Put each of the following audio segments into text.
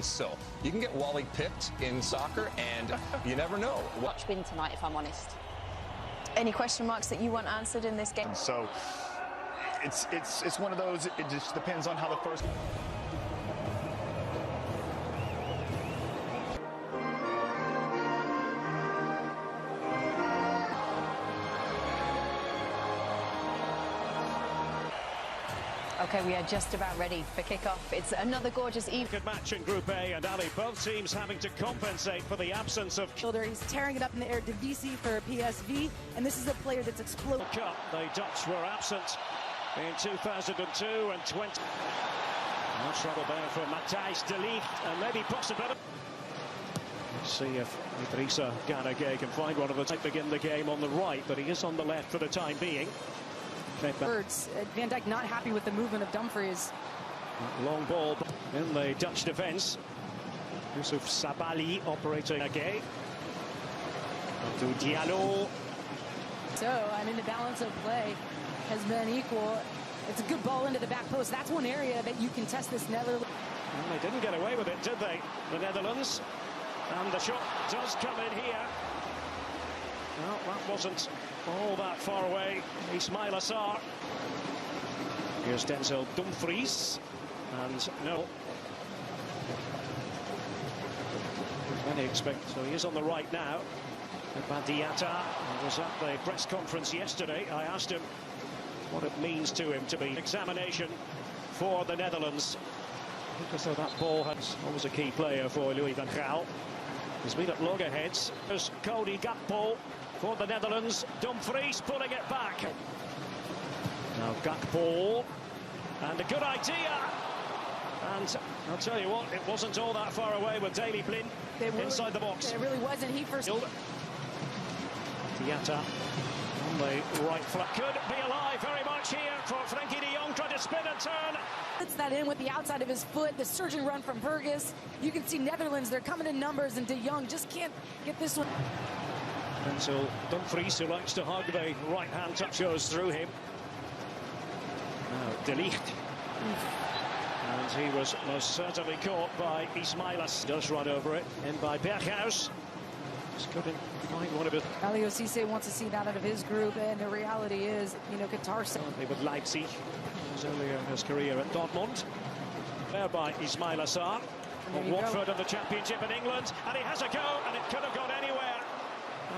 So you can get Wally pipped in soccer, and you never know. Watch win tonight, if I'm honest. Any question marks that you want answered in this game? So it's one of those. It just depends on how the first. Okay, we are just about ready for kick-off. It's another gorgeous evening. Good match in Group A, and Ali, both teams having to compensate for the absence of... He's tearing it up in the air to VC for PSV, and this is a player that's exploded. Cup, the Dutch were absent in 2002 and 20. No trouble there for Matthijs de Ligt, and maybe possibility. Let's see if Idrissa Gana Gueye can find one of the to begin the game on the right, but he is on the left for the time being. Birds. Van Dijk not happy with the movement of Dumfries. Long ball in the Dutch defence. Yusuf Sabali operating again. Abdou Diallo. So, I mean, the balance of play has been equal. It's a good ball into the back post. That's one area that you can test this Netherlands. And they didn't get away with it, did they? The Netherlands. And the shot does come in here. Well, that wasn't all that far away. Ismail Assar. Here's Denzel Dumfries. And no. Many expect, so he is on the right now. Badiata was at the press conference yesterday. I asked him what it means to him to be an examination for the Netherlands. Because that ball has always a key player for Louis van Gaal. He's been at loggerheads. There's Cody Gakpo for the Netherlands. Dumfries pulling it back. Now Gakpo. And a good idea. And I'll tell you what, it wasn't all that far away with Daley Blind inside the box. It really wasn't. He first. Diatta on the right flank. Could be alive very much here for Frenkie de Jong, trying to spin and turn. Puts that in with the outside of his foot. The surging run from Burgess. You can see Netherlands, they're coming in numbers, and de Jong just can't get this one. Denzel Dumfries, who likes to hug the right-hand touch, goes through him. Now De Ligt. And he was most certainly caught by Ismail Assar. Does run over it. In by Berghuis. Just couldn't find one of his. Aliou Cisse wants to see that out of his group, and the reality is, you know, Qatar. With Leipzig. He was earlier in his career at Dortmund. There by Ismail Assar. From Watford of the Championship in England. And he has a go, and it could have gone anywhere.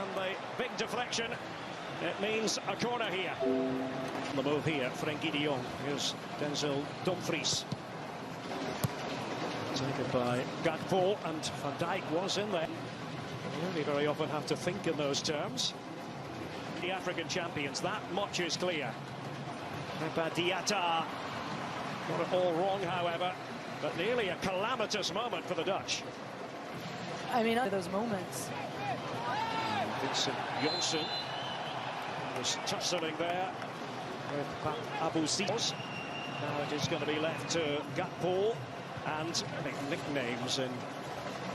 And the big deflection, it means a corner here. On the move here, Frenkie de Jong. Here's Denzel Dumfries. Taken by Gakpo, and Van Dijk was in there. You really very often have to think in those terms. The African champions, that much is clear. Badiata got it all wrong, however, but nearly a calamitous moment for the Dutch. I mean, those moments. Vincent Janssen was tussling there with Abu Sis. Now it is going to be left to Gakpo, and I think nicknames in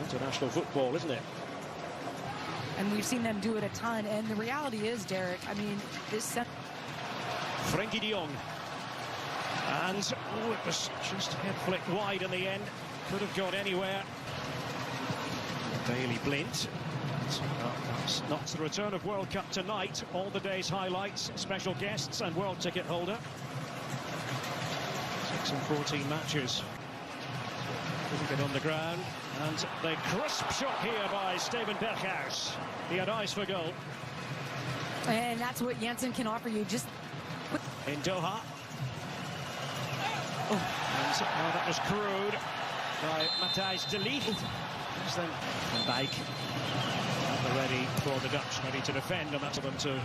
international football, isn't it? And we've seen them do it a ton, and the reality is, Derek, I mean, this... Frenkie de Jong. And, oh, it was just head flicked wide in the end. Could have gone anywhere. Daley Blind. That's not the return of World Cup tonight. All the day's highlights, special guests and world ticket holder. 6 and 14 matches. Couldn't get on the ground. And the crisp shot here by Steven Berghuis. He had eyes for goal. And that's what Janssen can offer you. Just in Doha. Oh, and now that was crude by Matthijs de Ligt. Then Van Dijk at the ready for the Dutch, ready to defend, and that's for them to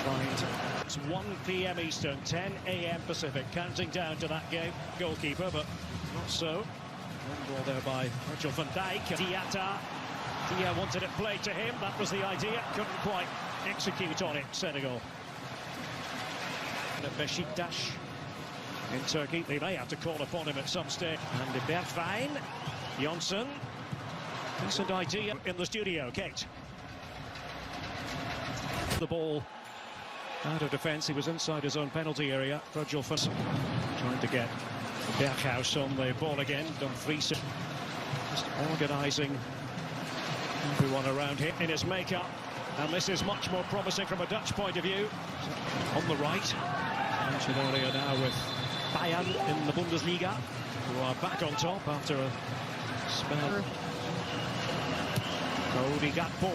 find. It's 1 p.m. Eastern, 10 a.m. Pacific, counting down to that game. Goalkeeper, but not so. One ball there by Virgil van Dijk. Diatta. Dia wanted it played to him. That was the idea. Couldn't quite execute on it, Senegal. And at Beşiktaş in Turkey, they may have to call upon him at some stage. And de Bergwijn, Janssen. Decent idea in the studio, Kate. The ball out of defence. He was inside his own penalty area. Virgil van Dijk trying to get Berghuis on the ball again. Done 3 just organising everyone around him in his makeup. And this is much more promising from a Dutch point of view. On the right, mentioned earlier now with Bayern in the Bundesliga, who are back on top after a spell. Cody Gakpo,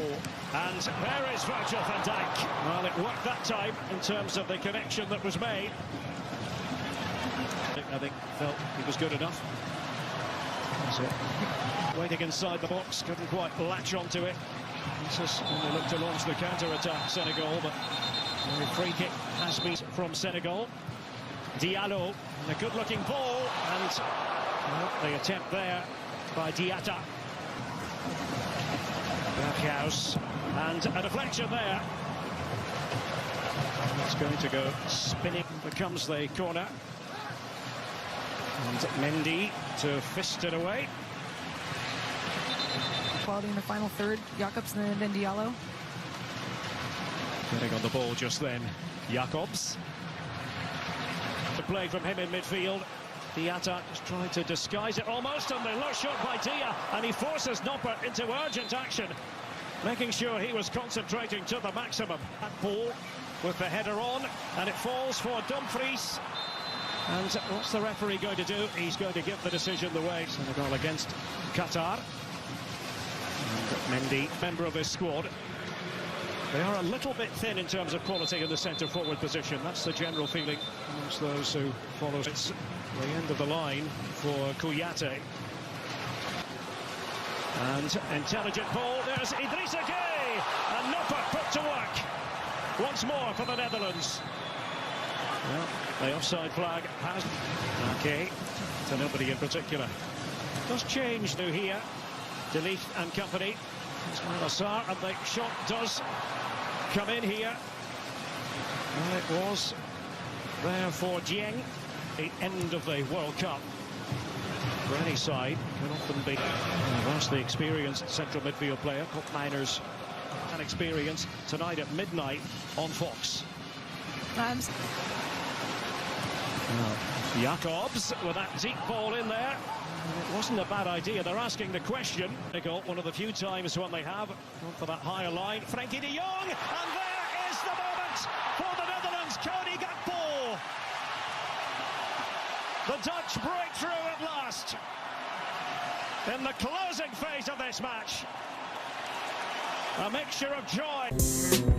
and there is Virgil van Dijk. Well, it worked that time in terms of the connection that was made. I think felt he was good enough. Waiting inside the box, couldn't quite latch onto it. Jesus only looked to launch the counter-attack, Senegal, but the free kick has been from Senegal. Diallo, and a good-looking ball, and the attempt there by Diatta. Berghuis, and a deflection there. It's going to go spinning, becomes the corner. And Mendy to fist it away. Quality in the final third, Jacobs and then Diallo. Getting on the ball just then, Jacobs. The play from him in midfield. Diatta is trying to disguise it almost, and the low shot by Dia, and he forces Noppert into urgent action, making sure he was concentrating to the maximum. That ball with the header on, and it falls for Dumfries. And what's the referee going to do? He's going to give the decision the way. Senegal against Qatar. And Mendy, member of his squad. They are a little bit thin in terms of quality in the centre-forward position. That's the general feeling amongst those who follow. It's the end of the line for Kouyaté. And intelligent ball. There's Idrissa Gueye. And Noppert put to work. Once more for the Netherlands. Well, the offside flag has... Okay, to nobody in particular. Does change now here. Delete and company. Assar, and the shot does come in here. Well, it was there for Dieng. The end of the World Cup for any side can often be a vastly experienced central midfield player. Cup Niners and experience tonight at midnight on Fox. Jacobs with that deep ball in there. It wasn't a bad idea. They're asking the question. They got one of the few times when they have gone for that higher line. Frankie de Jong, and there is the moment for the Netherlands. Cody Gakpo. The Dutch breakthrough at last in the closing phase of this match. A mixture of joy.